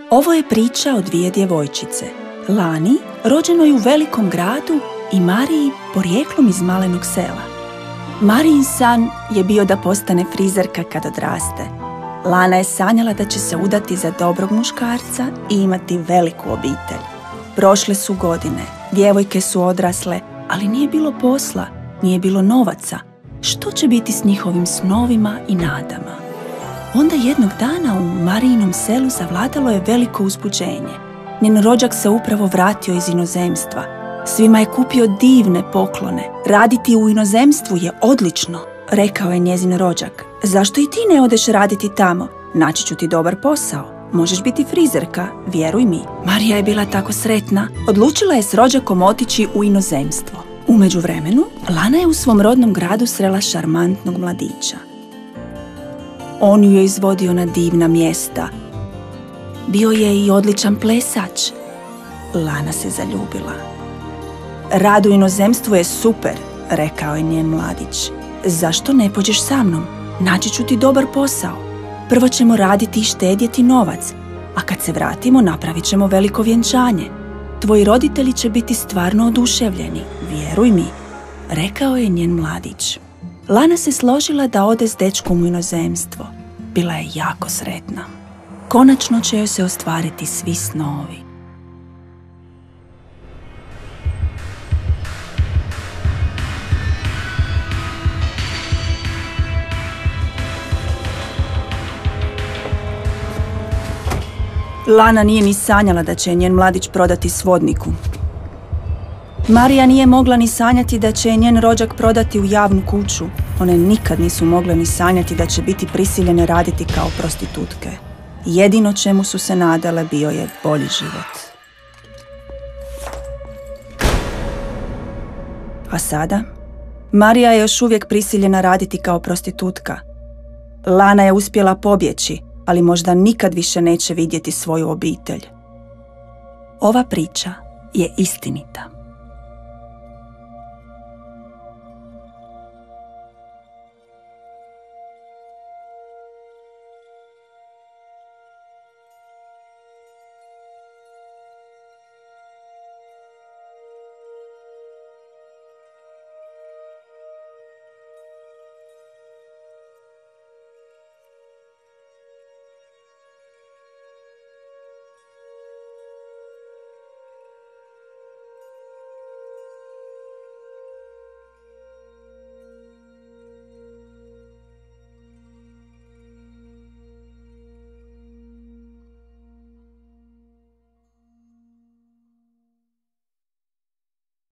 Ovo je priča o dvije djevojčice, Lani, rođenoj u velikom gradu, i Mariji, porijeklom iz malenog sela. Marijin san je bio da postane frizerka kad odraste. Lana je sanjala da će se udati za dobrog muškarca i imati veliku obitelj. Prošle su godine, djevojke su odrasle, ali nije bilo posla, nije bilo novaca. Što će biti s njihovim snovima i nadama? Onda jednog dana u Marijinom selu zavladalo je veliko uzbuđenje. Njen rođak se upravo vratio iz inozemstva. Svima je kupio divne poklone. Raditi u inozemstvu je odlično, rekao je njezin rođak. Zašto i ti ne odeš raditi tamo? Naći ću ti dobar posao. Možeš biti frizerka, vjeruj mi. Marija je bila tako sretna. Odlučila je s rođakom otići u inozemstvo. U međuvremenu, Lana je u svom rodnom gradu srela šarmantnog mladića. On ju je izvodio na divna mjesta. Bio je i odličan plesač. Lana se zaljubila. Rad u inozemstvu je super, rekao je njen mladić. Zašto ne pođeš sa mnom? Naći ću ti dobar posao. Prvo ćemo raditi i štedjeti novac, a kad se vratimo napravit ćemo veliko vjenčanje. Tvoji roditelji će biti stvarno oduševljeni, vjeruj mi, rekao je njen mladić. Lana se složila da ode s dečkom u inozemstvo. Bila je jako sretna. Konačno će joj se ostvariti svi snovi. Lana nije ni sanjala da će njen mladić prodati svodniku. Marija nije mogla ni sanjati da će njen rođak prodati u javnu kuću. One nikad nisu mogle ni sanjati da će biti prisiljene raditi kao prostitutke. Jedino čemu su se nadale bio je bolji život. A sada? Marija je još uvijek prisiljena raditi kao prostitutka. Lana je uspjela pobjeći, ali možda nikad više neće vidjeti svoju obitelj. Ova priča je istinita.